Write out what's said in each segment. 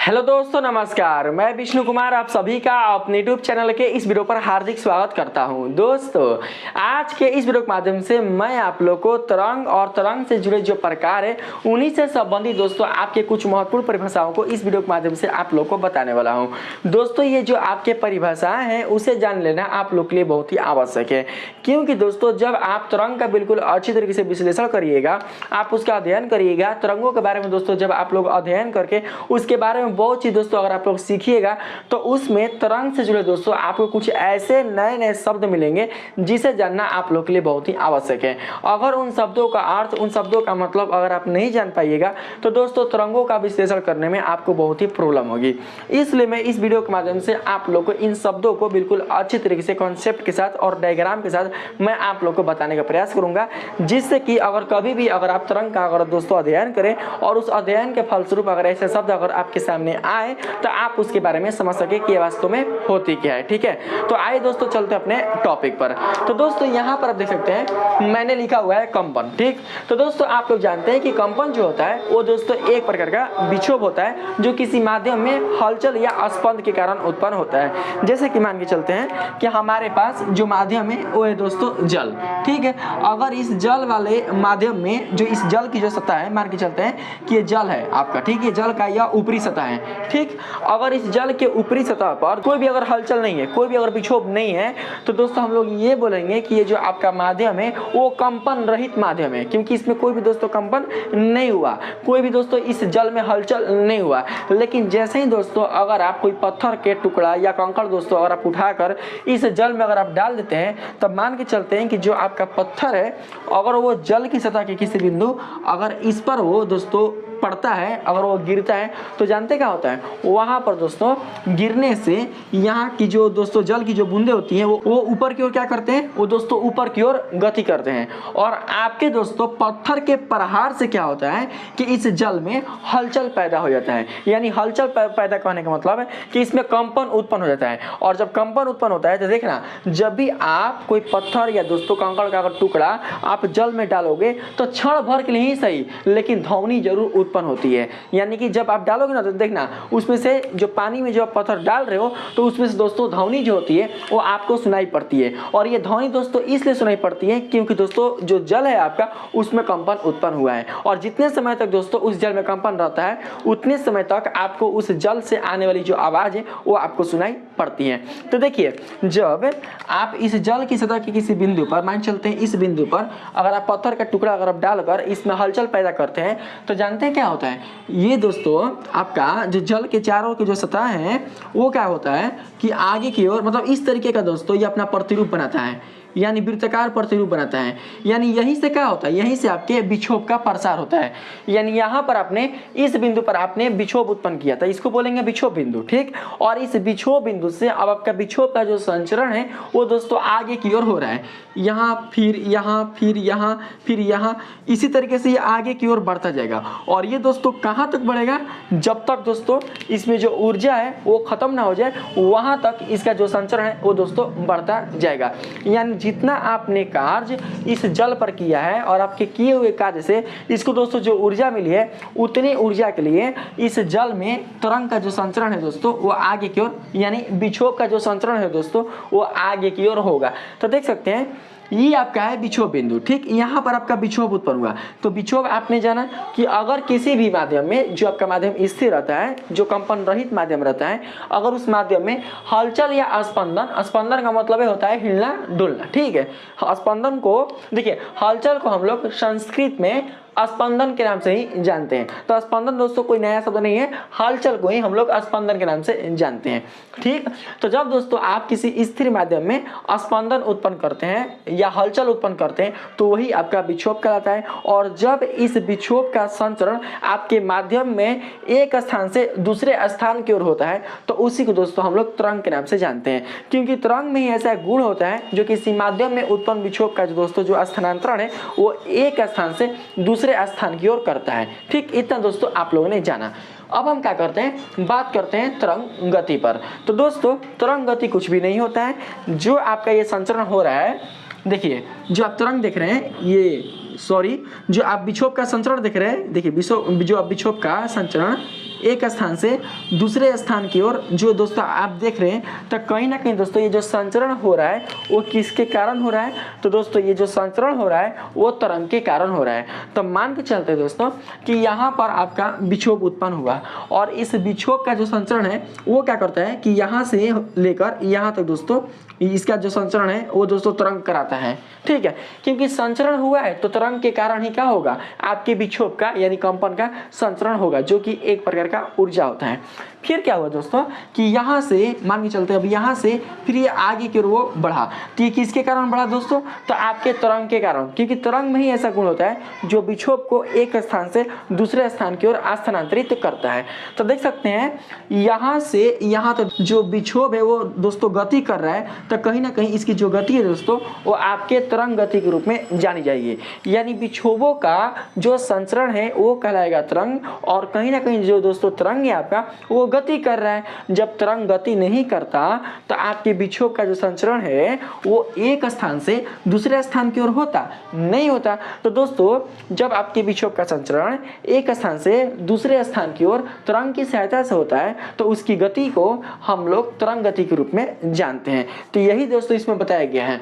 Hello दोस्तों, नमस्कार। मैं विष्णु कुमार आप सभी का अपने यूट्यूब चैनल के इस वीडियो पर हार्दिक स्वागत करता हूं। दोस्तों, आज के इस वीडियो के माध्यम से मैं आप लोग को तरंग और तरंग से जुड़े जो प्रकार है उन्हीं से संबंधित दोस्तों आपके कुछ महत्वपूर्ण परिभाषाओं को इस वीडियो के माध्यम से आप लोग को बताने वाला हूं। दोस्तों, ये जो आपके परिभाषाएं हैं उसे जान लेना आप लोग के लिए बहुत ही आवश्यक है, क्योंकि दोस्तों जब आप तरंग का बिल्कुल अच्छी तरीके से विश्लेषण करिएगा, आप उसका अध्ययन करिएगा, तरंगों के बारे में दोस्तों जब आप लोग अध्ययन करके उसके बारे में बहुत चीज दोस्तों अगर आप लोग सीखिएगा तो उसमें तरंग से जुड़े दोस्तों आपको कुछ ऐसे नए नए शब्द मिलेंगे जिसे जानना आप लोग के लिए बहुत ही आवश्यक है। अगर उन शब्दों का अर्थ, उन शब्दों का मतलब अगर आप नहीं जान पाइएगा तो दोस्तों तरंगों का विश्लेषण करने में आपको बहुत ही प्रॉब्लम होगी। इसलिए मैं इस वीडियो के माध्यम से आप लोग को इन शब्दों को बिल्कुल अच्छी तरीके से कॉन्सेप्ट के साथ और डायग्राम के साथ मैं आप लोग को बताने का प्रयास करूंगा, जिससे कि अगर कभी भी अगर आप तरंग का अगर दोस्तों अध्ययन करें और उस अध्ययन के फलस्वरूप अगर ऐसे शब्द अगर आपके सामने आए तो आप उसके बारे में समझ सके कि वास्तव में होती क्या है। ठीक है, तो आइए दोस्तों चलते हैं अपने टॉपिक पर। तो दोस्तों यहाँ पर आप देख सकते हैं मैंने लिखा हुआ है कंपन। ठीक, तो दोस्तों आप लोग जानते हैं कि कंपन जो होता है वो दोस्तों एक प्रकार का विक्षोभ होता है जो किसी माध्यम में हलचल या स्पंद के कारण उत्पन्न होता है। जैसे कि मान के चलते हैं कि हमारे पास जो माध्यम है वो है दोस्तों जल। ठीक है, अगर इस जल वाले माध्यम में जो इस जल की जो सतह है, मान के चलते हैं कि ये जल है आपका, ठीक है, जल का यह ऊपरी सतह है। ठीक, अगर इस जल के ऊपरी सतह पर कोई भी अगर हलचल नहीं है, कोई भी अगर विक्षोभ नहीं है, तो दोस्तों हम लोग ये बोलेंगे कि ये जो आपका माध्यम है वो कंपन रहित माध्यम है, क्योंकि इसमें कोई भी दोस्तों कंपन नहीं हुआ, कोई भी दोस्तों इस जल में हलचल नहीं हुआ। लेकिन जैसे ही दोस्तों अगर आप कोई पत्थर के टुकड़ा या कंकड़ दोस्तों अगर आप उठाकर इस जल में अगर आप डाल देते हैं, तब मान के चलते हैं कि जो आपका पत्थर है अगर वो जल की सतह के किसी बिंदु अगर इस पर वो दोस्तों पड़ता है, अगर वो गिरता है, तो जानते क्या होता है, वहां पर दोस्तों गिरने से यहाँ की जो दोस्तों जल की जो बूंदे होती हैं वो ऊपर की ओर क्या करते हैं, वो दोस्तों ऊपर की ओर गति करते हैं। और आपके दोस्तों पत्थर के प्रहार से क्या होता है कि इस जल में हलचल पैदा हो जाता है। यानी हलचल पैदा करने का मतलब है कि इसमें कंपन उत्पन्न हो जाता है। और जब कंपन उत्पन्न होता है तो देखना, जब भी आप कोई पत्थर या दोस्तों कंकड़ का अगर टुकड़ा आप जल में डालोगे तो क्षण भर के लिए ही सही, लेकिन ध्वनि जरूर उत्पन्न होती है। यानी कि जब आप डालोगे ना तो देखना उसमें से जो पानी में जो आप पत्थर डाल रहे हो तो उसमें से दोस्तों ध्वनि जो होती है वो आपको सुनाई पड़ती है। और ये ध्वनि दोस्तों इसलिए सुनाई पड़ती है क्योंकि दोस्तों जो जल है आपका उसमें कंपन उत्पन्न हुआ है। और जितने समय तक दोस्तों उस जल में कंपन रहता है उतने समय तक आपको उस जल से आने वाली जो आवाज है वो आपको सुनाई पड़ती है। तो देखिए, जब आप इस जल की सतह के किसी बिंदु पर, मान चलते हैं इस बिंदु पर अगर आप पत्थर का टुकड़ा अगर आप डालकर इसमें हलचल पैदा करते हैं तो जानते हैं क्या होता है, ये दोस्तों आपका जो जल के चारों की जो सतह है वो क्या होता है कि आगे की ओर मतलब इस तरीके का दोस्तों ये अपना प्रतिरूप बनाता है, यानी वृत्ताकार प्रतिरूप बनाता है। यानी यहीं से क्या होता है, यहीं से आपके विक्षोभ का प्रसार होता है। यानी यहाँ पर आपने इस बिंदु पर आपने विक्षोभ उत्पन्न किया था, इसको बोलेंगे विक्षोभ बिंदु। ठीक, और इस विक्षोभ बिंदु से अब आपका विक्षोभ का जो संचरण है वो दोस्तों आगे की ओर हो रहा है, यहाँ फिर यहाँ फिर यहाँ फिर यहाँ, इसी तरीके से ये आगे की ओर बढ़ता जाएगा। और ये दोस्तों कहाँ तक बढ़ेगा, जब तक दोस्तों इसमें जो ऊर्जा है वो खत्म ना हो जाए वहां तक इसका जो संचरण है वो दोस्तों बढ़ता जाएगा। यानी जितना आपने कार्य इस जल पर किया है और आपके किए हुए कार्य से इसको दोस्तों जो ऊर्जा मिली है उतनी ऊर्जा के लिए इस जल में तरंग का जो संचरण है दोस्तों वो आगे की ओर, यानी विक्षोभ का जो संचरण है दोस्तों वो आगे की ओर होगा। तो देख सकते हैं ये आपका है विक्षोभ बिंदु। ठीक, यहाँ पर आपका विक्षोभ उत्पन्न हुआ। तो विक्षोभ आपने जाना कि अगर किसी भी माध्यम में जो आपका माध्यम स्थिर रहता है, जो कंपन रहित माध्यम रहता है, अगर उस माध्यम में हलचल या स्पंदन, स्पंदन का मतलब होता है हिलना डुलना। ठीक है, स्पंदन को देखिए, हलचल को हम लोग संस्कृत में स्पंदन के नाम से ही जानते हैं। तो स्पंदन दोस्तों कोई नया शब्द नहीं है, हलचल को ही हम लोग स्पंदन के नाम से जानते हैं। ठीक, तो जब दोस्तों आप किसी स्थिर माध्यम में स्पंदन उत्पन्न करते हैं या हलचल उत्पन्न करते हैं तो वही आपका विक्षोभ कहलाता है। और जब इस विक्षोभ का संचरण आपके माध्यम में एक स्थान से दूसरे स्थान की ओर होता है तो उसी को दोस्तों हम लोग तरंग के नाम से जानते हैं, क्योंकि तरंग में ही ऐसा गुण होता है जो किसी माध्यम में उत्पन्न विक्षोभ का जो दोस्तों जो स्थानांतरण है वो एक स्थान से दूसरे स्थान की ओर करता है। ठीक, इतना दोस्तों आप लोगों ने जाना। अब हम क्या करते हैं, बात करते हैं तरंग गति पर। तो दोस्तों तरंग गति कुछ भी नहीं होता है, जो आपका ये संचरण हो रहा है, देखिए जो आप तरंग देख रहे हैं ये जो आप विक्षोभ का संचरण देख रहे हैं, देखिए जो आप विक्षोभ का संचरण एक स्थान से दूसरे स्थान की ओर जो दोस्तों आप देख रहे हैं, तो कहीं ना कहीं दोस्तों ये जो संचरण हो रहा है वो किसके कारण हो रहा है? तो दोस्तों ये जो संचरण हो रहा है वो तरंग के कारण हो रहा है। तो मान के चलते दोस्तों कि यहाँ पर आपका विक्षोभ उत्पन्न हुआ और इस विक्षोभ का जो संचरण है वो क्या करता है कि यहाँ से लेकर यहाँ तक दोस्तों इसका जो संचरण है वो दोस्तों तरंग कराता है, ठीक है। क्योंकि संचरण हुआ है तो तरंग के कारण ही क्या होगा? आपके विक्षोभ का यानी कंपन का संचरण होगा, जो कि एक प्रकार का ऊर्जा होता है। फिर क्या हुआ दोस्तों कि यहाँ से मान के चलते अब यहाँ से फिर ये आगे की ओर वो बढ़ा, तो ये किसके कारण बढ़ा दोस्तों? तो आपके तरंग के कारण, क्योंकि तरंग में ही ऐसा गुण होता है जो विक्षोभ को एक स्थान से दूसरे स्थान की ओर स्थानांतरित करता है। तो देख सकते हैं यहाँ से यहाँ तक जो विक्षोभ है वो दोस्तों गति कर रहा है, तो कहीं ना कहीं इसकी जो गति है दोस्तों वो आपके तरंग गति के रूप में जानी जाएगी। यानी विक्षोभों का जो संचरण है वो कहलाएगा तरंग, और कहीं ना कहीं जो दोस्तों तरंग है आपका वो गति कर रहा है। जब तरंग गति नहीं करता तो आपके विक्षोभ का जो संचरण है वो एक स्थान से दूसरे स्थान की ओर होता नहीं होता। तो दोस्तों जब आपके विक्षोभ का संचरण एक स्थान से दूसरे स्थान की ओर तरंग की सहायता से होता है तो उसकी गति को हम लोग तरंग गति के रूप में जानते हैं। तो यही दोस्तों इसमें बताया गया है।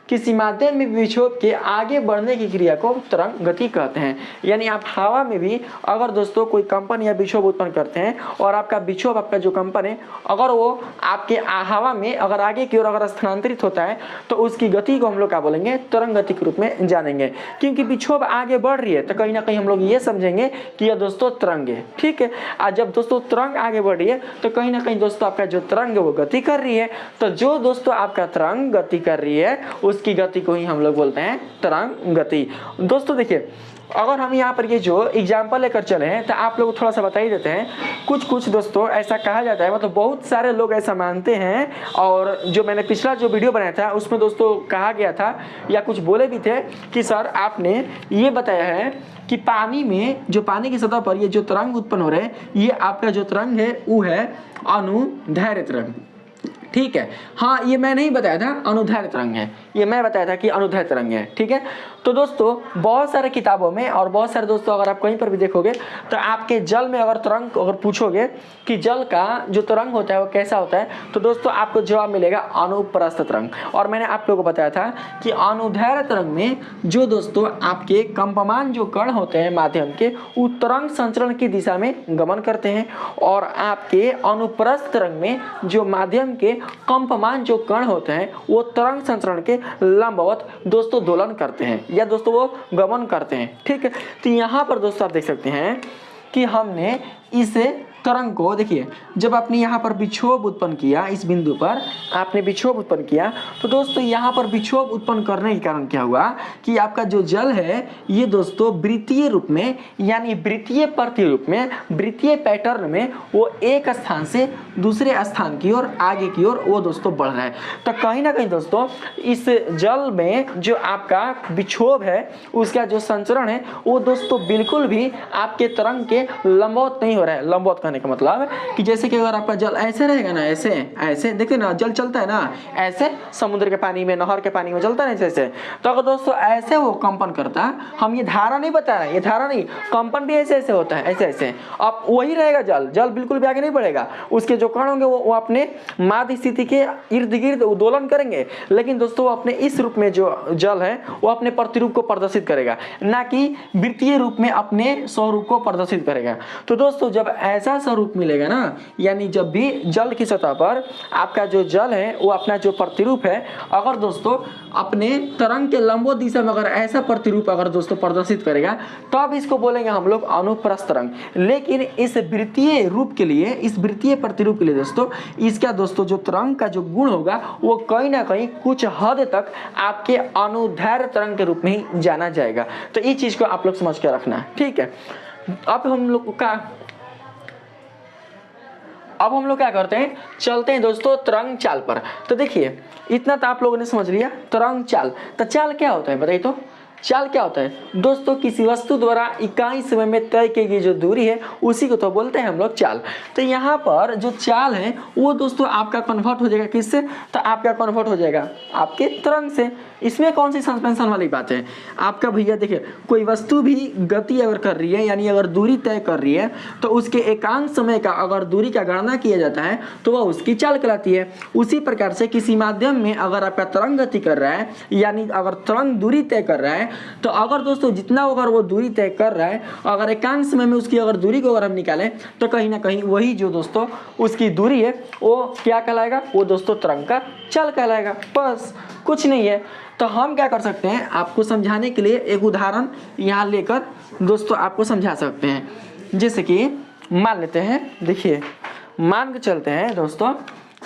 किसी माध्यम में विक्षोभ के आगे बढ़ने की क्रिया को तरंग गति कहते हैं। यानी आप हवा में भी अगर दोस्तों कोई कंपन या विक्षोभ उत्पन्न करते हैं और आपका विक्षोभ, आपका जो कंपन है, अगर वो आपके हवा में अगर आगे की ओर अगर स्थानांतरित होता है तो उसकी गति को हम लोग क्या बोलेंगे? तरंग गति के रूप में जानेंगे। क्योंकि विक्षोभ आगे बढ़ रही है तो कहीं ना कहीं हम लोग ये समझेंगे कि यह दोस्तों तरंग है, ठीक है। और जब दोस्तों तरंग आगे बढ़ रही है तो कहीं ना कहीं दोस्तों आपका जो तरंग है वो गति कर रही है। तो जो दोस्तों आपका तरंग गति कर रही है उसकी गति को ही हम लोग बोलते हैं तरंग गति। दोस्तों देखिए, अगर हम यहाँ पर ये जो एग्जाम्पल लेकर चले हैं तो आप लोग थोड़ा सा बता ही देते हैं। कुछ दोस्तों ऐसा कहा जाता है, मतलब बहुत सारे लोग ऐसा मानते हैं, और जो मैंने पिछला जो वीडियो बनाया था उसमें दोस्तों कहा गया था या कुछ बोले भी थे कि सर आपने ये बताया है कि पानी में जो पानी की सतह पर ये जो तरंग उत्पन्न हो रहे हैं ये आपका जो तरंग है वो है अनुदैर्ध्य तरंग, ठीक है। हाँ, ये मैं नहीं बताया था अनुदैर्ध्य तरंग है, ये मैं बताया था कि अनुदैर्ध्य तरंग है, ठीक है। तो दोस्तों बहुत सारे किताबों में और बहुत सारे दोस्तों अगर आप कहीं पर भी देखोगे तो आपके जल में अगर तरंग अगर पूछोगे कि जल का जो तरंग होता है वो कैसा होता है, तो दोस्तों आपको जवाब मिलेगा अनुप्रस्थ तरंग। और मैंने आप लोगों को बताया था कि अनुदैर्ध्य तरंग में जो दोस्तों आपके कंपमान जो कण होते हैं माध्यम के, वो तरंग संचरण की दिशा में गमन करते हैं, और आपके अनुप्रस्थ तरंग में जो माध्यम के कंपमान जो कण होते हैं वो तरंग संचरण के लंबवत दोस्तों दोलन करते हैं या दोस्तों वो गमन करते हैं, ठीक है। तो यहाँ पर दोस्तों आप देख सकते हैं कि हमने इसे तरंग को देखिए, जब आपने यहाँ पर विक्षोभ उत्पन्न किया, इस बिंदु पर आपने विक्षोभ उत्पन्न किया, तो दोस्तों यहाँ पर विक्षोभ उत्पन्न करने के कारण क्या हुआ कि आपका जो जल है ये दोस्तों वृत्तीय रूप में यानी वृत्तीय प्रतिरूप में वृत्तीय पैटर्न में वो एक स्थान से दूसरे स्थान की ओर आगे की ओर वो दोस्तों बढ़ रहा है। तो कहीं ना कहीं दोस्तों इस जल में जो आपका विक्षोभ है उसका जो संचरण है वो दोस्तों बिल्कुल भी आपके तरंग के लंबवत नहीं हो रहा है। लंबवत कहने का मतलब है कि जैसे कि अगर आपका जल ऐसे रहेगा ना, ऐसे ऐसे देखिए ना, जल चलता है ना ऐसे, समुद्र के पानी में, नहर के पानी में चलता है ना ऐसे, तो अगर दोस्तों ऐसे वो कंपन करता है, हम ये धारा नहीं बता रहे हैं, ये धारा नहीं, कंपन भी ऐसे ऐसे होता है, ऐसे ऐसे। अब वही रहेगा जल, जल बिल्कुल भी आगे नहीं बढ़ेगा, उसके जो कण होंगे वो अपने माध्य स्थिति के इर्द गिर्द दोलन करेंगे, लेकिन दोस्तों वो अपने इस रूप में जो जल है वो अपने प्रतिरूप को प्रदर्शित करेगा, ना कि वृत्तीय रूप में अपने स्वरूप को प्रदर्शित करेगा। तो दोस्तों जब ऐसा स्वरूप मिलेगा ना, यानी जब भी जल की सतह पर आपका जो जल है वो अपना जो प्रतिरूप है अगर दोस्तों अपने तरंग के लंबवत दिशा में अगर ऐसा प्रतिरूप अगर दोस्तों प्रदर्शित करेगा तब इसको बोलेंगे हम लोग अनुप्रस्थ तरंग। लेकिन इस वृत्तीय रूप के लिए, इस वृत्तीय प्रतिरूप के लिए दोस्तों इसका दोस्तों जो तरंग का जो गुण होगा वो कहीं ना कहीं कुछ हद तक आपके अनुदैर्ध्य तरंग के रूप में ही जाना जाएगा। तो ये चीज को आप लोग समझ के रखना, ठीक है। अब हम लोग क्या करते हैं, चलते हैं दोस्तों तरंग चाल पर। तो देखिए इतना तो आप लोगों ने समझ लिया तरंग चाल। तो चाल क्या होता है बताइए तो? चाल क्या होता है दोस्तों? किसी वस्तु द्वारा इकाई समय में तय की गई जो दूरी है उसी को तो बोलते हैं हम लोग चाल। तो यहाँ पर जो चाल है वो दोस्तों आपका कन्वर्ट हो जाएगा किससे? तो आपका कन्वर्ट हो जाएगा आपके तरंग से। इसमें कौन सी सस्पेंशन वाली बात है? आपका भैया देखिए, कोई वस्तु भी गति अगर कर रही है यानी अगर दूरी तय कर रही है तो उसके एकांक समय का अगर दूरी का गणना किया जाता है तो वह उसकी चाल कहलाती है। उसी प्रकार से किसी माध्यम में अगर आपका तरंग गति कर रहा है यानी अगर तरंग दूरी तय कर रहा है तो अगर दोस्तों जितना अगर वो दूरी तय कर रहा है अगर एकांक समय में उसकी अगर दूरी को अगर हम निकालें तो कहीं ना कहीं वही जो दोस्तों उसकी दूरी है वो क्या कहलाएगा? वो दोस्तों तरंग का चाल कहलाएगा। बस कुछ नहीं है। तो हम क्या कर सकते हैं, आपको समझाने के लिए एक उदाहरण यहाँ लेकर दोस्तों आपको समझा सकते हैं। जैसे कि मान लेते हैं, देखिए मान के चलते हैं दोस्तों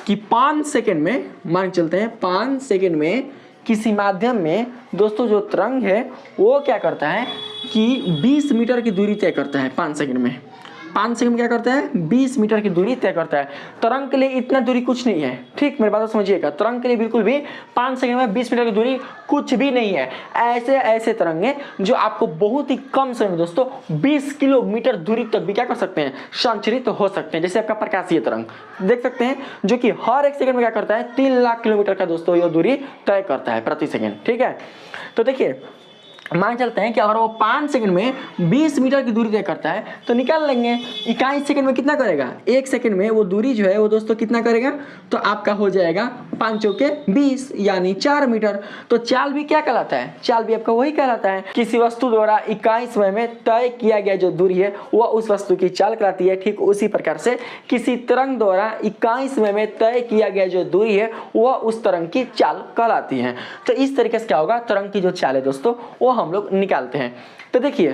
कि 5 सेकंड में, मान के चलते हैं 5 सेकंड में किसी माध्यम में दोस्तों जो तरंग है वो क्या करता है कि 20 मीटर की दूरी तय करता है 5 सेकंड में। 5 सेकंड में क्या करता है? 20 मीटर की दूरी तय करता है। तरंग के लिए इतना दूरी कुछ नहीं है, ठीक मेरी बात समझिएगा। तरंग के लिए बिल्कुल भी 5 सेकंड में 20 मीटर की दूरी कुछ भी नहीं है। ऐसे ऐसे तरंग है जो आपको बहुत ही कम समय में दोस्तों 20 किलोमीटर दूरी तक भी क्या कर सकते हैं? संचरित हो सकते हैं। जैसे आपका प्रकाशीय तरंग देख सकते हैं जो कि हर एक सेकंड में क्या करता है? 3 लाख किलोमीटर का दोस्तों ये दूरी तय करता है प्रति सेकंड, ठीक है। तो देखिए मान चलते हैं कि अगर वो 5 सेकंड में 20 मीटर की दूरी तय करता है तो निकाल लेंगे इकाई सेकंड में कितना करेगा? 1 सेकंड में वो दूरी जो है वो दोस्तों कितना करेगा? तो आपका हो जाएगा 5 चौके 20 यानी 4 मीटर। तो चाल भी क्या कहलाता है? चाल भी आपका वही कहलाता है। किसी वस्तु द्वारा इकाई समय में तय किया गया जो दूरी है वह उस वस्तु की चाल कहलाती है। ठीक उसी प्रकार से किसी तरंग द्वारा इकाई समय में तय किया गया जो दूरी है वह उस तरंग की चाल कहलाती है। तो इस तरीके से क्या होगा? तरंग की जो चाल है दोस्तों वो हम लोग निकालते हैं। तो देखिए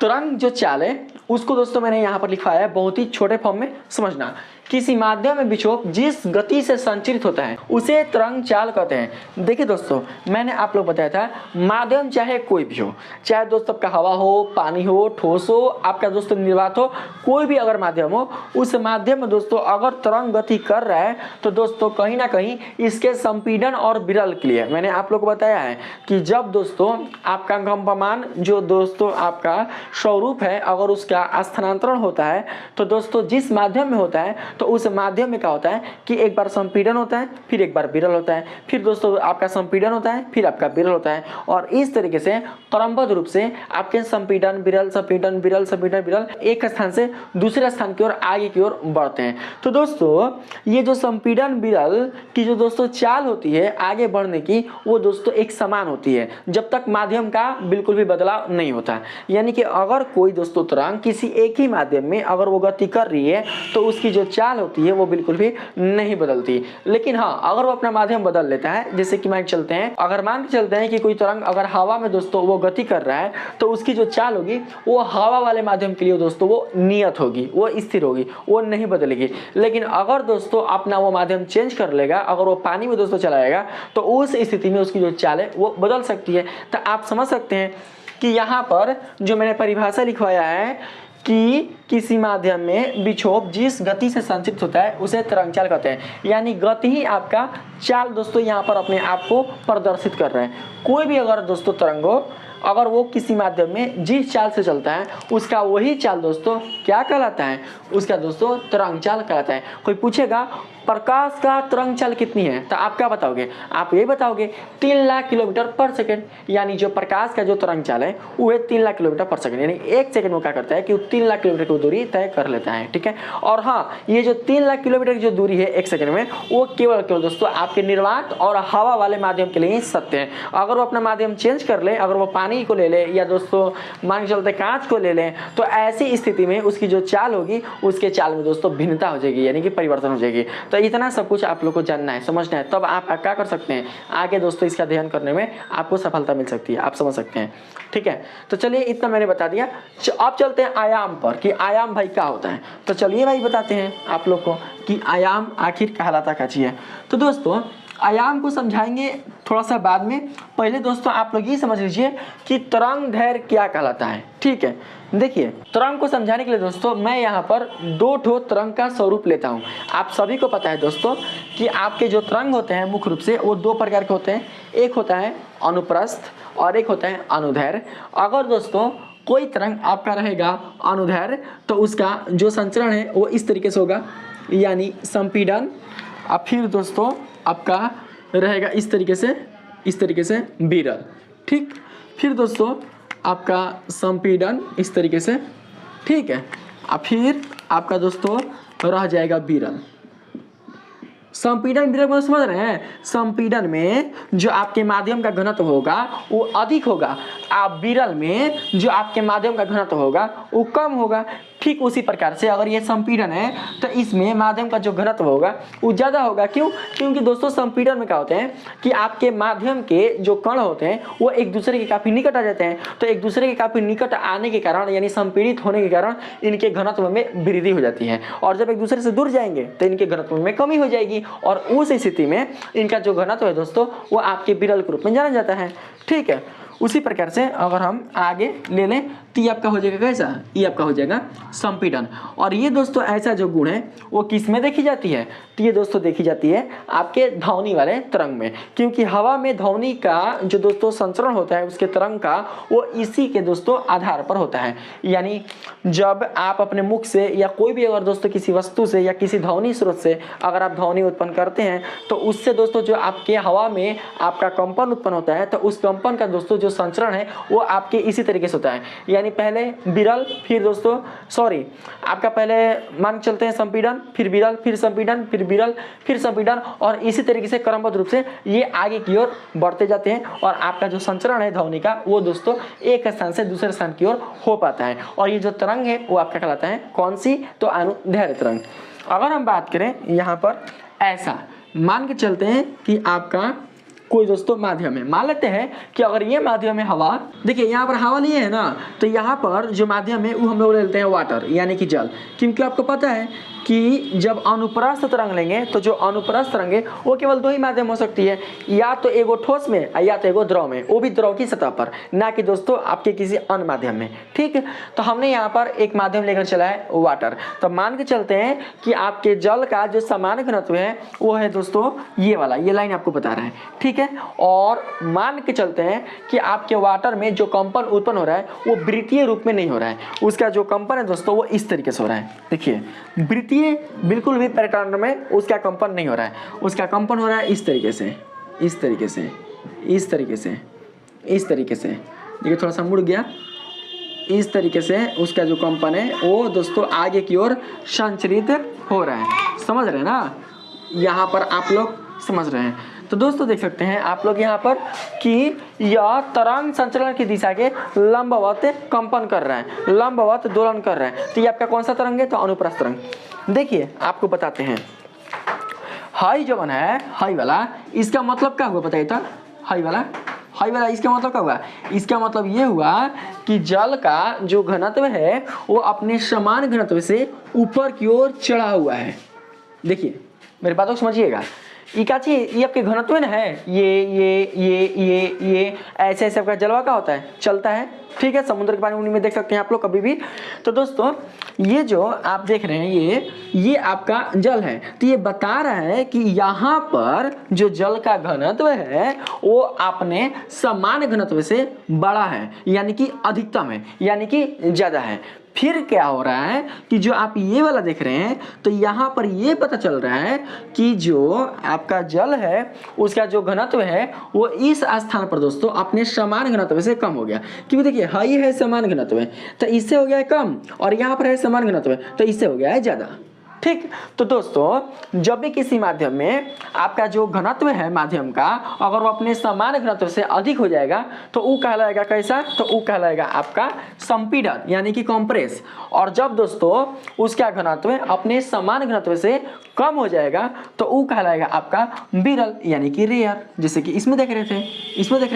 तरंग जो चाल है उसको दोस्तों मैंने यहाँ पर लिखवाया है बहुत ही छोटे फॉर्म में समझना। किसी माध्यम में विक्षोभ जिस गति से संचरित होता है उसे तरंग चाल कहते हैं। देखिए दोस्तों मैंने आप लोग बताया था माध्यम चाहे कोई भी हो, चाहे दोस्तों आपका हवा हो, पानी हो, ठोस हो, आपका दोस्तों निर्वात हो, कोई भी अगर माध्यम हो, उस माध्यम में दोस्तों अगर तरंग गति कर रहा है तो दोस्तों कहीं ना कहीं इसके संपीड़न और विरल के लिए मैंने आप लोग को बताया है कि जब दोस्तों आपका कंपमान जो दोस्तों आपका स्वरूप है अगर उसका स्थानांतरण होता है तो दोस्तों जिस माध्यम में होता है तो उस माध्यम में क्या होता है कि एक बार संपीड़न होता है, फिर एक बार विरल होता है, फिर दोस्तों आपका संपीड़न होता है, फिर आपका विरल होता है, और इस तरीके से क्रमबद्ध रूप से आपके संपीड़न विरल संपीड़न विरल संपीड़न विरल एक स्थान से दूसरे स्थान की ओर आगे की ओर बढ़ते हैं। तो दोस्तों ये जो संपीड़न विरल की जो दोस्तों चाल होती है आगे बढ़ने की वो दोस्तों एक समान होती है जब तक माध्यम का बिल्कुल भी बदलाव नहीं होता। यानी कि अगर कोई दोस्तों तरंग किसी एक ही माध्यम में अगर वो गति कर रही है तो उसकी जो चाल होती है वो बिल्कुल भी नहीं बदलती। लेकिन हाँ अगर वो अपना माध्यम बदल लेता है, जैसे कि मान के चलते हैं अगर मान के चलते हैं कि कोई तरंग अगर हवा में दोस्तों वो गति कर रहा है तो उसकी जो चाल होगी वो हवा वाले माध्यम के लिए दोस्तों वो नियत होगी, वो स्थिर होगी, वो नहीं बदलेगी। लेकिन अगर दोस्तों अपना वो माध्यम चेंज कर लेगा, अगर वो पानी में दोस्तों चलाएगा तो उस स्थिति में उसकी जो चाल है वो बदल सकती है। तो आप समझ सकते हैं कि यहाँ पर जो मैंने परिभाषा लिखवाया है कि किसी माध्यम में विक्षोभ जिस गति से संचित होता है उसे तरंग चाल कहते हैं। यानी गति ही आपका चाल दोस्तों यहाँ पर अपने आप को प्रदर्शित कर रहे हैं। कोई भी अगर दोस्तों तरंग हो अगर वो किसी माध्यम में जिस चाल से चलता है उसका वही चाल दोस्तों क्या कहलाता है? उसका दोस्तों तरंग चाल कहलाता है। कोई पूछेगा प्रकाश का तरंग चाल कितनी है तो आप क्या बताओगे? आप ये बताओगे 3 लाख किलोमीटर पर सेकंड। यानी जो प्रकाश का जो तरंग चाल है वो है 3 लाख किलोमीटर पर सेकंड। यानी एक सेकंड में क्या करता है कि वो 3 लाख किलोमीटर की दूरी तय कर लेता है, ठीक है। और हाँ ये जो 3 लाख किलोमीटर की जो दूरी है एक सेकंड में वो केवल दोस्तों आपके निर्वात और हवा वाले माध्यम के लिए ही सत्य है। अगर वो अपना माध्यम चेंज कर ले, अगर वो पानी को ले ले या दोस्तों मान के चलते कांच को ले ले तो ऐसी स्थिति में उसकी जो चाल होगी उसके चाल में दोस्तों भिन्नता हो जाएगी, यानी कि परिवर्तन हो जाएगी। तो इतना सब कुछ आप लोग को जानना है, समझना है, तब आप क्या कर सकते हैं आगे दोस्तों इसका अध्ययन करने में आपको सफलता मिल सकती है, आप समझ सकते हैं, ठीक है। तो चलिए इतना मैंने बता दिया। अब चलते हैं आयाम पर कि आयाम भाई क्या होता है। तो चलिए भाई बताते हैं आप लोग को कि आयाम आखिर कहलाता क्या चीज़ है। तो दोस्तों आयाम को समझाएंगे थोड़ा सा बाद में। पहले दोस्तों आप लोग ये समझ लीजिए कि तरंग दैर्घ्य क्या कहलाता है, ठीक है। देखिए तरंग को समझाने के लिए दोस्तों मैं यहाँ पर 2 ठो तरंग का स्वरूप लेता हूँ। आप सभी को पता है दोस्तों कि आपके जो तरंग होते हैं मुख्य रूप से वो 2 प्रकार के होते हैं। एक होता है अनुप्रस्थ और एक होता है अनुदैर्घ्य। अगर दोस्तों कोई तरंग आपका रहेगा अनुदैर्घ्य तो उसका जो संचरण है वो इस तरीके से होगा, यानी संपीड़न। अब फिर दोस्तों आपका रहेगा इस तरीके से विरल। ठीक, फिर दोस्तों आपका संपीड़न इस तरीके से, ठीक है। अब फिर आपका दोस्तों रह जाएगा विरल। संपीड़न विरल को समझ रहे हैं? संपीड़न में जो आपके माध्यम का घनत्व होगा वो अधिक होगा, आप विरल में जो आपके माध्यम का घनत्व होगा वो कम होगा। ठीक उसी प्रकार से अगर ये संपीड़न है तो इसमें माध्यम का जो घनत्व होगा वो ज़्यादा होगा। क्यों? क्योंकि दोस्तों संपीड़न में क्या होते हैं कि आपके माध्यम के जो कण होते हैं वो एक दूसरे के काफ़ी निकट आ जाते हैं, तो एक दूसरे के काफ़ी निकट आने के कारण यानी संपीड़ित होने के कारण इनके घनत्व में वृद्धि हो जाती है, और जब एक दूसरे से दूर जाएंगे तो इनके घनत्व में कमी हो जाएगी, और उस स्थिति में इनका जो घनत्व है दोस्तों वो आपके विरल के रूप में जाना जाता है। ठीक है, उसी प्रकार से अगर हम आगे ले लें तो ये आपका हो जाएगा कैसा, ये आपका हो जाएगा संपीड़न। और ये दोस्तों ऐसा जो गुण है वो किस में देखी जाती है, तो ये दोस्तों देखी जाती है आपके ध्वनि वाले तरंग में, क्योंकि हवा में ध्वनि का जो दोस्तों संचरण होता है उसके तरंग का वो इसी के दोस्तों आधार पर होता है। यानी जब आप अपने मुख से या कोई भी अगर दोस्तों किसी वस्तु से या किसी ध्वनि स्रोत से अगर आप ध्वनि उत्पन्न करते हैं तो उससे दोस्तों जो आपके हवा में आपका कंपन उत्पन्न होता है, तो उस कंपन का दोस्तों जो संचरण है वो आपके इसी तरीके से होता है। यानी पहले विरल, फिर दोस्तों आपका पहले मान चलते हैं संपीड़न, फिर विरल, फिर संपीड़न, फिर विरल, फिर संपीड़न, और इसी तरीके से क्रमबद्ध रूप से ये आगे की ओर बढ़ते जाते हैं, और आपका जो संचरण है ध्वनि का वो दोस्तों एक स्थान से दूसरे स्थान की ओर हो पाता है। और ये जो तरंग है वो आपका कहलाता है कौन सी, तो अनुदैर्घ्य तरंग। अगर हम बात करें यहाँ पर ऐसा मान के चलते हैं कि आपका कोई दोस्तों माध्यम है, मान लेते हैं कि अगर ये माध्यम है हवा, देखिए यहाँ पर हवा लिए है ना, तो यहाँ पर जो माध्यम है वो हम लोग ले लेते हैं वाटर यानी कि जल, क्योंकि आपको पता है कि जब अनुप्रस्थ तरंग लेंगे तो जो अनुप्रस्थ तरंग है वो केवल दो ही माध्यम हो सकती है, या तो एगो ठोस में या तो एगो द्रव में, वो भी द्रव की सतह पर, ना कि दोस्तों आपके किसी अन्य माध्यम में। ठीक है, तो हमने यहाँ पर एक माध्यम लेकर चला है वाटर, तो मान के चलते हैं कि आपके जल का जो समान घनत्व है वो है दोस्तों ये वाला, ये लाइन आपको बता रहा है। ठीक है, और मान के चलते हैं कि आपके वाटर में जो कंपन उत्पन्न हो रहा है वो वृत्तीय रूप में नहीं हो रहा है, उसका जो कंपन है दोस्तों वो इस तरीके से हो रहा है। देखिए वृत्तीय बिल्कुल भी पैटर्न में उसका कंपन नहीं हो रहा है, उसका कंपन हो रहा है इस तरीके से, इस तरीके से, इस तरीके से, इस तरीके से। देखिए थोड़ा सा मुड़ गया, इस तरीके से उसका जो कंपन है वो दोस्तों आगे की ओर संचरित हो रहा है। समझ रहे हैं ना, यहाँ पर आप लोग समझ रहे हैं। तो दोस्तों देख सकते हैं आप लोग यहाँ पर कि यह तरंग संचलन की दिशा के लंबवत कंपन कर रहा है, लंबवत दोलन कर रहा है। तो ये आपका कौन सा तरंग है, तो अनुप्रस्थ तरंग। देखिए आपको बताते हैं, हाई जो बना है हाई वाला, इसका मतलब क्या हुआ बताइए तो, हाई वाला इसका मतलब क्या हुआ, इसका मतलब ये हुआ कि जल का जो घनत्व है वो अपने समान घनत्व से ऊपर की ओर चढ़ा हुआ है। देखिए मेरे बातों को समझिएगा, ये आपके घनत्व ना है, ये ऐसे ऐसे आपका जलवा का होता है, चलता है। ठीक है, समुद्र के पानी में देख सकते हैं आप लोग कभी भी। तो दोस्तों ये जो आप देख रहे हैं ये आपका जल है, तो ये बता रहा है कि यहाँ पर जो जल का घनत्व है वो अपने समान घनत्व से बड़ा है, यानी कि अधिकतम है, यानी कि ज़्यादा है। फिर क्या हो रहा है कि जो आप ये वाला देख रहे हैं तो यहाँ पर ये पता चल रहा है कि जो आपका जल है उसका जो घनत्व है वो इस स्थान पर दोस्तों अपने समान घनत्व से कम हो गया, क्योंकि देखिए हाई है समान घनत्व है तो इससे हो गया है कम, और यहाँ पर है समान घनत्व है तो इससे हो गया है ज़्यादा। ठीक, तो दोस्तों जब भी किसी माध्यम में आपका जो घनत्व है माध्यम का अगर वो अपने समान घनत्व से अधिक हो जाएगा तो वो कहलाएगा कैसा, तो वो कहलाएगा आपका संपीड़न यानी कि कंप्रेस। और जब दोस्तों उसका घनत्व अपने समान घनत्व से कम हो जाएगा तो वो कहलाएगा आपका विरल यानी कि रेयर, जैसे कि इसमें देख रहे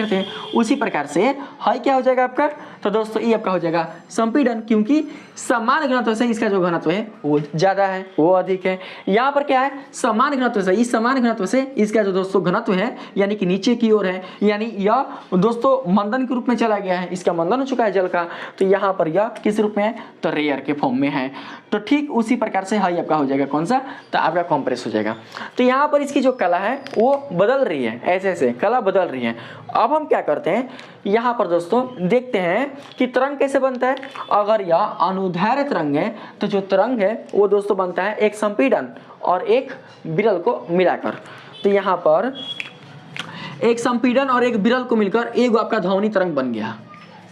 थे। उसी प्रकार से हाई क्या हो जाएगा आपका, तो दोस्तों ये आपका हो जाएगा संपीड़न, क्योंकि समान घनत्व से इसका जो घनत्व है वो ज़्यादा है। वो अधिक है। यहाँ पर क्या है, समान घनत्व से, इस समान घनत्व से इसका जो दोस्तों घनत्व है यानी कि नीचे की ओर है, यानी यह दोस्तों मंदन के रूप में चला गया है, इसका मंदन हो चुका है जल का, तो यहाँ पर यह किस रूप में है, तो रेयर के फॉर्म में है। तो ठीक उसी प्रकार से हाई आपका हो जाएगा कौन सा, तो आपका कंप्रेस हो जाएगा। तो यहाँ पर इसकी जो कला है वो बदल रही है, ऐसे ऐसे कला बदल रही है। अब हम क्या करते हैं, यहाँ पर दोस्तों देखते हैं कि तरंग कैसे बनता है। अगर यह अनुदैर्घ्य तरंग है तो जो तरंग है वो दोस्तों बनता है एक संपीड़न और एक विरल को मिलाकर। तो यहाँ पर एक संपीड़न और एक विरल को मिलकर एक आपका ध्वनि तरंग बन गया,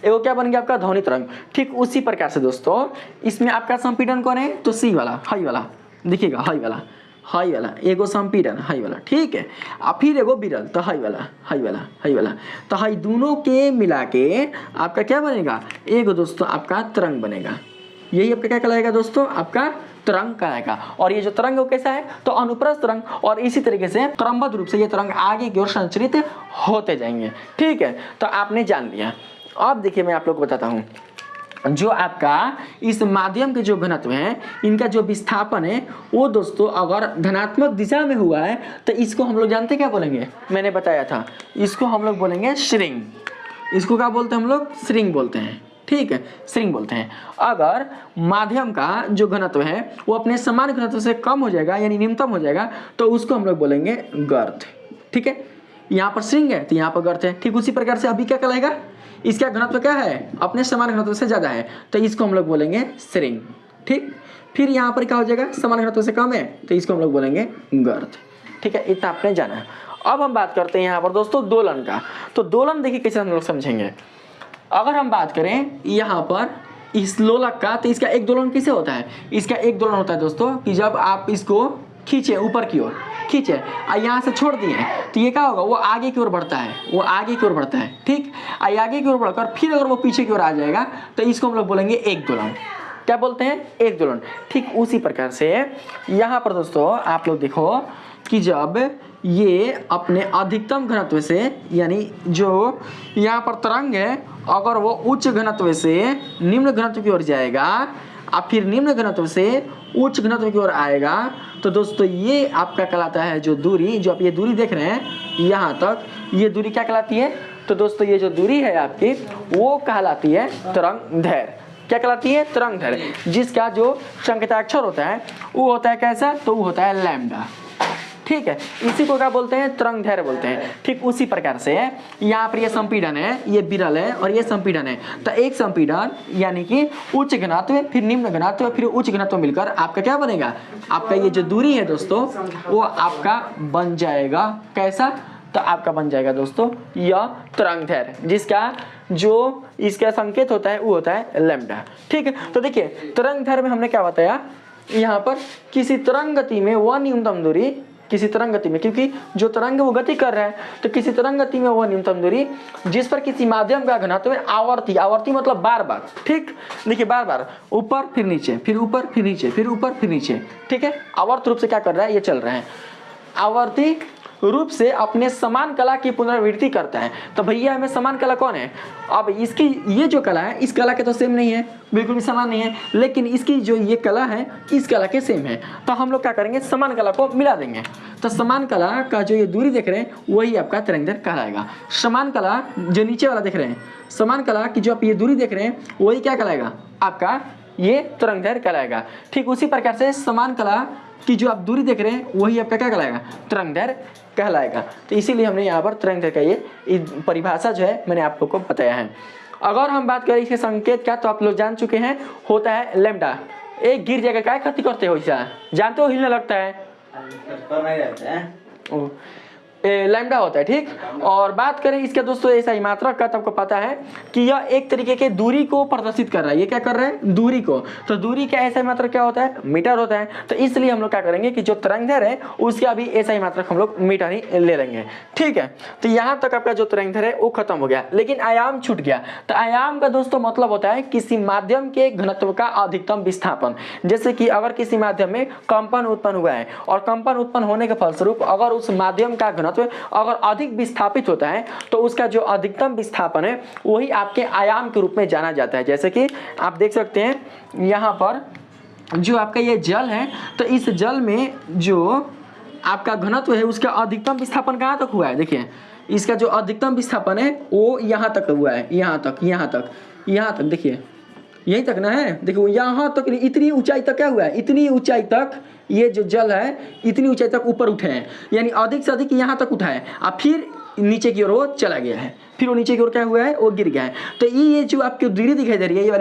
एगो क्या बन गया आपका ध्वनि तरंग। ठीक उसी प्रकार से दोस्तों इसमें आपका संपीड़न कौन है, तो सी वाला, हाई वाला, देखिएगा हाई वाला एगो संपीड़न हाई वाला, ठीक है। और फिर एगो विरल, तो हाई वाला, तो हाई दोनों के मिला के आपका क्या बनेगा, एगो दोस्तों आपका तरंग बनेगा। यही आपका क्या कहलाएगा दोस्तों, आपका तरंग कहलाएगा। और ये जो तरंग है वो कैसा है, तो अनुप्रस्थ तरंग, और इसी तरीके से क्रमबद्ध रूप से ये तरंग आगे की ओर संचरित होते जाएंगे। ठीक है, तो आपने जान लिया। अब देखिए मैं आप लोग को बताता हूँ, जो आपका इस माध्यम के जो घनत्व है, इनका जो विस्थापन है वो दोस्तों अगर धनात्मक दिशा में हुआ है तो इसको हम लोग जानते क्या बोलेंगे, मैंने बताया था, इसको हम लोग बोलेंगे श्रिंग। इसको क्या बोलते हैं हम लोग, श्रिंग बोलते हैं। ठीक है, श्रिंग बोलते हैं। अगर माध्यम का जो घनत्व है वो अपने समान घनत्व से कम हो जाएगा यानी न्यूनतम हो जाएगा तो उसको हम लोग बोलेंगे गर्त। ठीक है, यहाँ पर श्रिंग है तो यहाँ पर गर्त है। ठीक उसी प्रकार से अभी क्या कहलाएगा, इसका घनत्व क्या है, अपने समान घनत्व से ज्यादा है तो इसको हम लोग बोलेंगे श्रिंग। ठीक, फिर यहाँ पर क्या हो जाएगा, समान घनत्व से कम है तो इसको हम लोग बोलेंगे गर्त। ठीक है, इतना आपने जाना है। अब हम बात करते हैं यहाँ पर दोस्तों दोलन का। तो दोलन देखिए कैसे हम लोग समझेंगे। अगर हम बात करें यहाँ पर इस लोलक का, तो इसका एक दोलन किसे होता है, इसका एक दोलन होता है दोस्तों कि जब आप इसको खींचे ऊपर की ओर, खींचे और यहाँ से छोड़ दिए तो ये क्या होगा, वो आगे की ओर बढ़ता है, वो आगे की ओर बढ़ता है। ठीक, आगे की ओर बढ़कर फिर अगर वो पीछे की ओर आ जाएगा तो इसको हम लोग बोलेंगे एक दोलन। क्या बोलते हैं, एक दोलन। ठीक उसी प्रकार से यहाँ पर दोस्तों आप लोग देखो कि जब ये अपने अधिकतम घनत्व से, यानी जो यहाँ पर तरंग है अगर वो उच्च घनत्व से निम्न घनत्व की ओर जाएगा और फिर निम्न घनत्व से उच्च घनत्व की ओर आएगा तो दोस्तों ये आपका कहलाता है जो दूरी, जो आप ये दूरी देख रहे हैं यहाँ तक, ये दूरी क्या कहलाती है, तो दोस्तों ये जो दूरी है आपकी वो कहलाती है तरंग दैर्घ्य। क्या कहलाती है, तरंग दैर्घ्य, जिसका जो संकेताक्षर होता है वो होता है कैसा, तो वो होता है लैम्डा। ठीक है, इसी को क्या बोलते हैं, तरंग दैर्घ्य बोलते हैं। ठीक उसी प्रकार से यहाँ पर ये संपीड़न है, ये विरल है और ये संपीड़न है। तो एक संपीड़न यानी कि उच्च घनत्व फिर निम्न घनत्व फिर उच्च घनत्व मिलकर आपका क्या बनेगा, आपका ये जो दूरी है दोस्तों वो आपका बन जाएगा कैसा, तो आपका बन जाएगा दोस्तों यह तरंग दैर्घ्य, जिसका जो इसका संकेत होता है वो होता है लैम्डा। ठीक है, तो देखिए तरंग दैर्घ्य में हमने क्या बताया, यहाँ पर किसी तरंग गति में वह न्यूनतम दूरी, किसी तरंग गति में, क्योंकि जो तरंग है वो गति कर रहा है तो किसी तरंग गति में वो न्यूनतम दूरी जिस पर किसी माध्यम का घनत्व आवर्ती, आवर्ती मतलब बार बार, ठीक देखिए बार बार ऊपर फिर नीचे फिर ऊपर फिर नीचे फिर ऊपर फिर नीचे, ठीक है, आवर्त रूप से क्या कर रहा है, ये चल रहा है, आवर्ती रूप से अपने समान कला की पुनरावृत्ति करता है। तो भैया हमें समान कला कौन है, अब इसकी ये जो कला है इस कला के तो सेम नहीं है, बिल्कुल भी समान नहीं है, लेकिन इसकी जो ये कला है इस कला के सेम है। तो हम लोग क्या करेंगे, समान कला को मिला देंगे। तो समान कला का जो ये दूरी देख रहे हैं वही आपका तरंग दैर्घ्य कहलाएगा। समान कला जो नीचे वाला देख रहे हैं, समान कला की जो आप ये दूरी देख रहे हैं वही क्या कहलाएगा, आपका ये तरंग दैर्घ्य कहलाएगा। ठीक उसी प्रकार से समान कला की जो आप दूरी देख रहे हैं वही आपका क्या कहलाएगा, तरंग दैर्घ्य कहलाएगा। तो इसीलिए हमने यहाँ पर तरंग दैर्घ्य का ये परिभाषा जो है मैंने आपको बताया है। अगर हम बात करें इसके संकेत का तो आप लोग जान चुके हैं, होता है लैम्डा। एक गिर जाएगा, क्या क्षति करते हो, ऐसा जानते हो, हिलने लगता है, लैम्डा होता है। ठीक, और बात करें इसके दोस्तों ऐसा ही मात्रक का, तो आपको पता है कि यह एक तरीके के दूरी को प्रदर्शित कर रहा है। ये क्या कर रहा है, दूरी को, तो दूरी का ऐसा ही मात्रक क्या होता है, मीटर होता है। तो इसलिए हम लोग क्या करेंगे कि जो तरंग दैर्घ्य है उसका भी ऐसा ही मात्रक हम लोग मीटर ही ले लेंगे। ठीक है, तो यहाँ तक आपका जो तरंग दैर्घ्य है वो खत्म हो गया, लेकिन आयाम छूट गया। तो आयाम का दोस्तों मतलब होता है किसी माध्यम के घनत्व का अधिकतम विस्थापन। जैसे कि अगर किसी माध्यम में कंपन उत्पन्न हुआ है और कंपन उत्पन्न होने के फलस्वरूप अगर उस माध्यम का अगर अधिक विस्थापित होता है तो उसका जो अधिकतम विस्थापन है वही आपके आयाम के रूप में जाना जाता है। जैसे कि आप देख सकते हैं यहाँ पर जो आपका ये जल है, तो इस जल में जो आपका घनत्व है उसका अधिकतम विस्थापन कहाँ तक हुआ है। देखिए इसका जो अधिकतम विस्थापन है वो यहाँ तक हुआ है, यहाँ तक देखिए, यहीं तक ना है। देखो यहाँ तक, इतनी ऊंचाई तक क्या हुआ है, इतनी ऊंचाई तक ये जो जल है इतनी ऊंचाई तक ऊपर उठे हैं, यानी अधिक से अधिक यहाँ तक उठा है, और फिर नीचे की ओर वो चला गया है, फिर वो नीचे की ओर क्या हुआ है, वो गिर गया है। तो ये जो आपकी दूरी दिखाई दे रही है, ये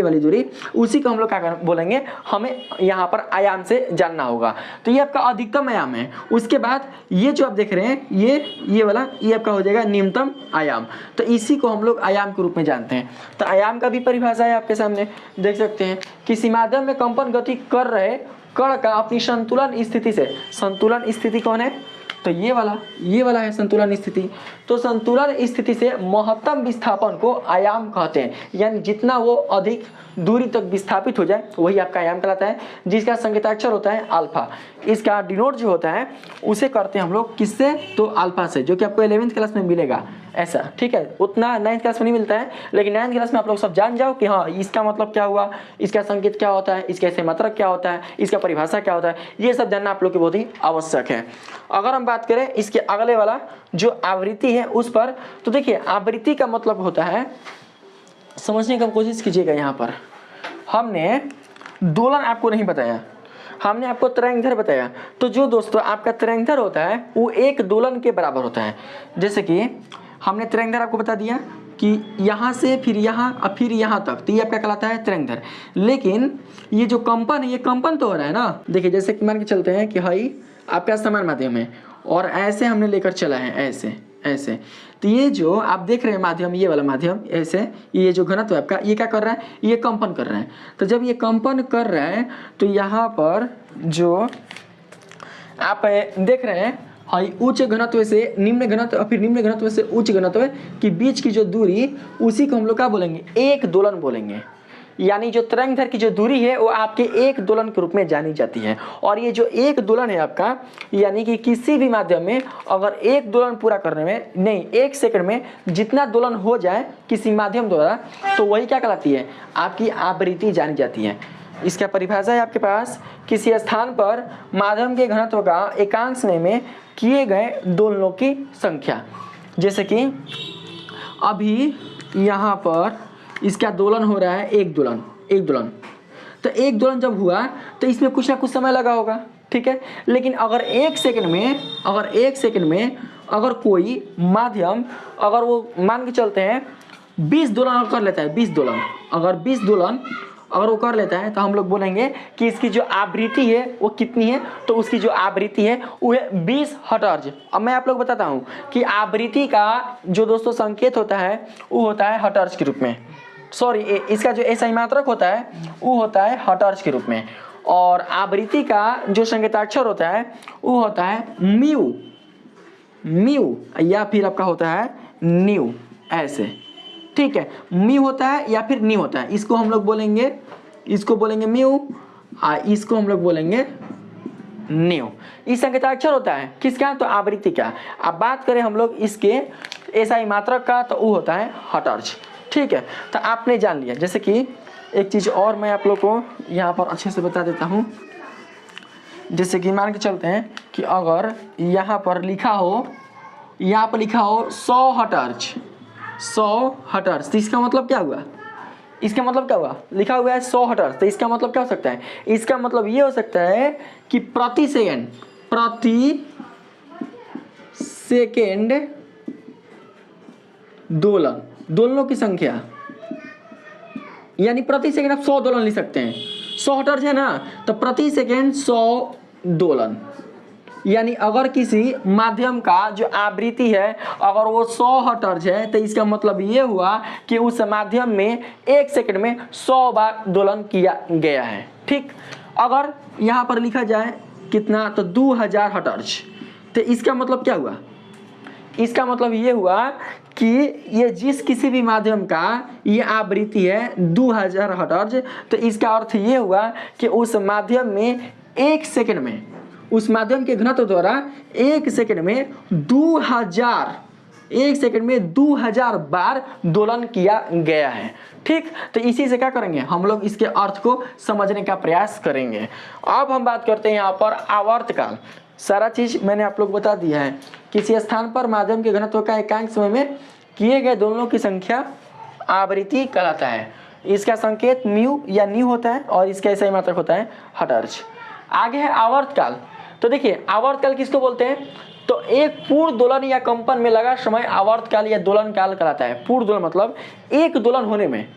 वाली दूरी, उसी को हम लोग क्या बोलेंगे, हमें यहाँ पर आयाम से जानना होगा। तो ये आपका अधिकतम आयाम है। उसके बाद ये जो आप देख रहे हैं ये वाला, ये आपका हो जाएगा न्यूनतम आयाम। तो इसी को हम लोग आयाम के रूप में जानते हैं। तो आयाम का भी परिभाषा है आपके सामने, देख सकते हैं। किसी माध्यम में कंपन गति कर रहे कण का अपनी संतुलन स्थिति से, संतुलन स्थिति कौन है, तो ये वाला है संतुलन स्थिति। तो संतुलन स्थिति से महत्तम विस्थापन को आयाम कहते हैं, यानी जितना वो अधिक दूरी तक विस्थापित हो जाए वही आपका आयाम कहलाता है, जिसका संकेताक्षर होता है अल्फा। इसका डिनोट जो होता है उसे करते हैं हम लोग किससे, तो अल्फा से, जो कि आपको 11वीं क्लास में मिलेगा ऐसा, ठीक है। उतना 9th क्लास में नहीं मिलता है, लेकिन 9th क्लास में आप लोग सब जान जाओ कि हाँ इसका मतलब क्या हुआ, इसका संकेत क्या होता है, इसका ऐसे मात्रक क्या होता है, इसका परिभाषा क्या होता है, ये सब जानना आप लोग के बहुत ही आवश्यक है। अगर हम बात करें इसके अगले वाला जो आवृत्ति है उस पर, तो देखिए आवृत्ति का मतलब होता है, समझने की कोशिश कीजिएगा। यहाँ पर हमने दोलन आपको नहीं बताया, हमने आपको तरंगधर बताया। तो जो दोस्तों आपका तरंगधर होता है वो एक दोलन के बराबर होता है। जैसे कि हमने तरंगधर आपको बता दिया कि यहाँ से फिर यहाँ और फिर यहाँ तक, तो ये आपका कहलाता है तरंगधर। लेकिन ये जो कंपन है, ये कंपन तो हो रहा है ना। देखिए जैसे कि मान के चलते हैं कि हाई आपका समान माध्यम है और ऐसे हमने लेकर चला है, ऐसे, तो ये जो आप देख रहे हैं माध्यम, ये वाला माध्यम ऐसे, ये जो घनत्व है आपका, ये क्या कर रहा है, ये कंपन कर रहा है। तो जब ये कंपन कर रहा है तो यहाँ पर जो आप देख रहे हैं हाई उच्च घनत्व से निम्न घनत्व और फिर निम्न घनत्व से उच्च घनत्व के बीच की जो दूरी, उसी को हम लोग क्या बोलेंगे, एक दोलन बोलेंगे। यानी जो तरंगधर की जो दूरी है वो आपके एक दोलन के रूप में जानी जाती है। और ये जो एक दोलन है आपका, यानी कि किसी भी माध्यम में अगर एक दोलन पूरा करने में, नहीं 1 सेकंड में जितना दोलन हो जाए किसी माध्यम द्वारा, तो वही क्या कहलाती है, आपकी आवृत्ति जानी जाती है। इसका परिभाषा है आपके पास, किसी स्थान पर माध्यम के घनत्व का एकांश में किए गए दोलनों की संख्या। जैसे कि अभी यहाँ पर इसका दोलन हो रहा है एक दोलन। तो एक दोलन जब हुआ तो इसमें कुछ ना कुछ समय लगा होगा, ठीक है। लेकिन अगर एक सेकंड में अगर कोई माध्यम, अगर वो मान के चलते हैं 20 दोलन कर लेता है, 20 दोलन, अगर 20 दोलन अगर वो कर लेता है, तो हम लोग बोलेंगे कि इसकी जो आवृत्ति है वो कितनी है, तो उसकी जो आवृत्ति है वो है 20 हर्ट्ज। अब मैं आप लोग बताता हूँ कि आवृत्ति का जो दोस्तों संकेत होता है वो होता है हर्ट्ज के रूप में, सॉरी इसका जो ऐसा मात्रक होता है वो होता है हर्ट्ज के रूप में, और आवृत्ति का जो संकेताक्षर होता है वो होता है म्यू या फिर आपका होता है न्यू, ऐसे, ठीक है। म्यू होता है या फिर न्यू होता है, इसको हम लोग बोलेंगे, इसको बोलेंगे म्यू, इसको हम लोग बोलेंगे न्यू। इस संकेताक्षर होता है किसका, तो आवृत्ति का। अब बात करें हम लोग इसके ऐसा मात्रक का, तो वो होता है हर्ट्ज, ठीक है। तो आपने जान लिया। जैसे कि एक चीज़ और मैं आप लोग को यहाँ पर अच्छे से बता देता हूँ। जैसे कि मान के चलते हैं कि अगर यहाँ पर लिखा हो 100 हर्ट्ज, तो इसका मतलब क्या हुआ, लिखा हुआ है 100 हर्ट्ज, तो इसका मतलब क्या हो सकता है, इसका मतलब ये हो सकता है कि प्रति सेकेंड दोलनों की संख्या, यानी प्रति सेकंड आप 100 दोलन लिख सकते हैं। 100 हर्ट्ज है ना, तो प्रति सेकंड 100 दोलन, यानी अगर किसी माध्यम का जो आवृत्ति है अगर वो 100 हर्ट्ज है, तो इसका मतलब ये हुआ कि उस माध्यम में 1 सेकंड में 100 बार दोलन किया गया है, ठीक। अगर यहाँ पर लिखा जाए कितना, तो 2000 हर्ट्ज, तो इसका मतलब क्या हुआ, इसका मतलब ये हुआ कि ये जिस किसी भी माध्यम का ये आवृत्ति है 2000 हर्ट्ज, तो इसका अर्थ ये हुआ कि उस माध्यम में 1 सेकंड में, उस माध्यम के घनत्व द्वारा 1 सेकंड में 2000 1 सेकंड में 2000 बार दोलन किया गया है। ठीक, तो इसी से क्या करेंगे हम लोग, इसके अर्थ को समझने का प्रयास करेंगे। अब हम बात करते हैं यहाँ पर आवर्तकाल। सारा चीज मैंने आप लोग बता दिया है। किसी स्थान पर माध्यम के घनत्व का एकांक समय में किए गए दोलनों की संख्या आवृत्ति कहलाता है। इसका संकेत म्यू या न्यू होता है और इसका सही मात्रक होता है हर्ट्ज। आगे है आवर्तकाल। तो देखिए आवर्तकाल किसको बोलते हैं, तो एक पूर्ण दोलन या कंपन में लगा समय आवर्तकाल या दोलन काल कहलाता है। पूर्ण दोलन मतलब एक दोलन होने में,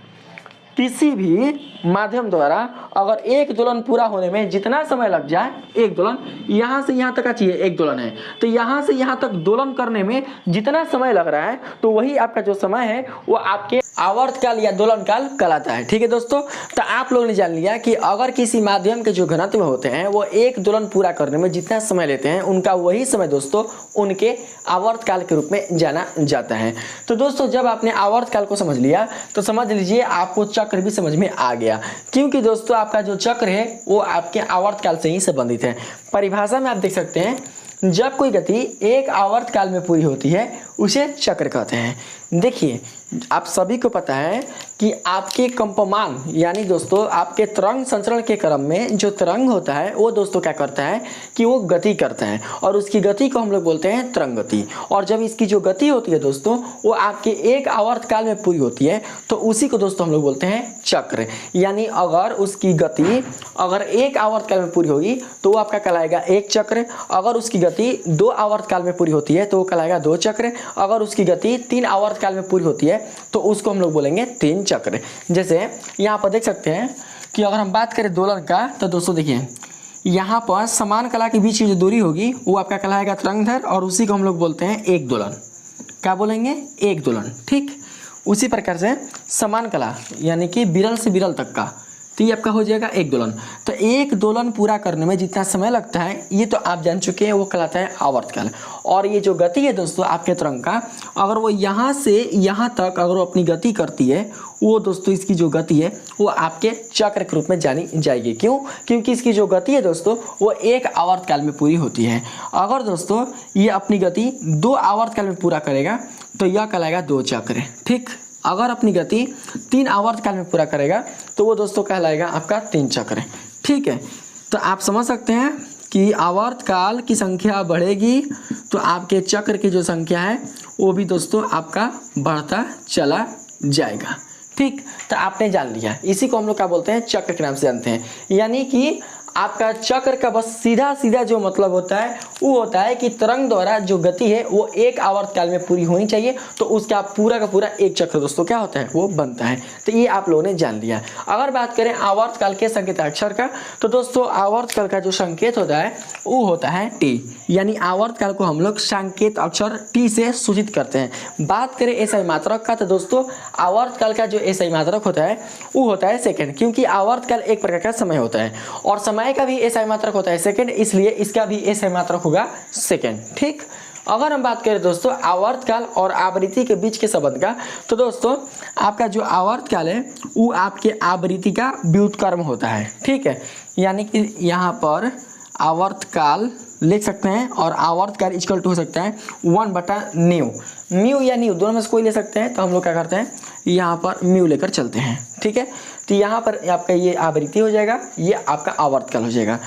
किसी भी माध्यम द्वारा अगर एक दोलन पूरा होने में जितना समय लग जाए, एक दोलन यहाँ से यहाँ तक का चाहिए, एक दोलन है तो यहाँ से यहाँ तक दोलन करने में जितना समय लग रहा है तो वही आपका जो समय है वो आपके आवर्तकाल या दोलन काल कहलाता है। ठीक है दोस्तों, तो आप लोगों ने जान लिया कि अगर किसी माध्यम के जो घनत्व होते हैं वो एक दोलन पूरा करने में जितना समय लेते हैं उनका वही समय दोस्तों उनके आवर्तकाल के रूप में जाना जाता है। तो दोस्तों जब आपने आवर्तकाल को समझ लिया तो समझ लीजिए आपको चक्र भी समझ में आ गया, क्योंकि दोस्तों आपका जो चक्र है वो आपके आवर्तकाल से ही संबंधित है। परिभाषा में आप देख सकते हैं, जब कोई गति एक आवर्तकाल में पूरी होती है उसे चक्र कहते हैं। देखिए आप सभी को पता है कि आपके कंपमान यानी दोस्तों आपके तरंग संचरण के क्रम में जो तरंग होता है वो दोस्तों क्या करता है कि वो गति करता है और उसकी गति को हम लोग बोलते हैं तरंग गति। और जब इसकी जो गति होती है दोस्तों वो आपके एक आवर्तकाल में पूरी होती है तो उसी को दोस्तों हम लोग बोलते हैं चक्र। यानी अगर उसकी गति अगर एक आवर्तकाल में पूरी होगी तो वो आपका कहलाएगा एक चक्र। अगर उसकी गति 2 आवर्तकाल में पूरी होती है तो वो कहलाएगा 2 चक्र। अगर उसकी गति 3 आवर्तकाल में पूरी होती है तो उसको हम लोग बोलेंगे 3 चक्र। जैसे यहाँ पर देख सकते हैं कि अगर हम बात करें दोलन का तो दोस्तों देखिए यहाँ पर समान कला के बीच की जो दूरी होगी वो आपका कहलाएगा तरंगधर और उसी को हम लोग बोलते हैं एक दोलन। क्या बोलेंगे? एक दोलन। ठीक, उसी प्रकार से समान कला यानी कि विरल से विरल तक का तो ये आपका हो जाएगा एक दोलन। तो एक दोलन पूरा करने में जितना समय लगता है ये तो आप जान चुके हैं वो कहलाता है आवर्तकाल। और ये जो गति है दोस्तों आपके तरंग का अगर वो यहाँ से यहाँ तक अगर वो अपनी गति करती है वो दोस्तों इसकी जो गति है वो आपके चक्र के रूप में जानी जाएगी। क्यों? क्योंकि इसकी जो गति है दोस्तों वो एक आवर्तकाल में पूरी होती है। अगर दोस्तों ये अपनी गति 2 आवर्तकाल में पूरा करेगा तो यह कहलाएगा 2 चक्र। ठीक, अगर अपनी गति 3 आवर्तकाल में पूरा करेगा तो वो दोस्तों कहलाएगा आपका 3 चक्र। ठीक है, तो आप समझ सकते हैं कि आवर्तकाल की संख्या बढ़ेगी तो आपके चक्र की जो संख्या है वो भी दोस्तों आपका बढ़ता चला जाएगा। ठीक, तो आपने जान लिया, इसी को हम लोग क्या बोलते हैं चक्र के नाम से जानते हैं। यानी कि आपका चक्र का बस सीधा सीधा जो मतलब होता है वो होता है कि तरंग द्वारा जो गति है वो एक आवर्तकाल में पूरी होनी चाहिए तो उसका पूरा का पूरा एक चक्र दोस्तों क्या होता है वो बनता है। तो ये आप लोगों ने जान लिया। अगर बात करें आवर्तकाल के संकेताक्षर का तो दोस्तों आवर्तकाल का जो संकेत होता है वो होता है टी। यानी आवर्तकाल को हम लोग संकेत अक्षर टी से सूचित करते हैं। बात करें एसआई मात्रक का तो दोस्तों आवर्तकाल का जो एसआई मात्रक होता है वो होता है सेकंड, क्योंकि आवर्तकाल एक प्रकार का समय होता है और समय का भी एसआई मात्रक होता है सेकंड, इसलिए इसका भी एसआई मात्रक होगा सेकंड। ठीक, अगर हम बात करें दोस्तों आवर्तकाल और आवृत्ति के बीच के संबंध का तो दोस्तों आपका जो आवर्तकाल है वो आपके आवृत्ति का व्युत्क्रम होता है। ठीक है, यानी कि यहाँ पर आवर्तकाल लिख सकते हैं और आवर्तकाल इक्वल टू हो सकता है 1/न्यू। म्यू या न्यू दोनों में से कोई ले सकते हैं तो हम लोग क्या करते हैं यहाँ पर म्यू लेकर चलते हैं। ठीक है, तो यहाँ पर आपका ये आवृत्ति हो जाएगा, ये आपका आवर्तकाल हो जाएगा।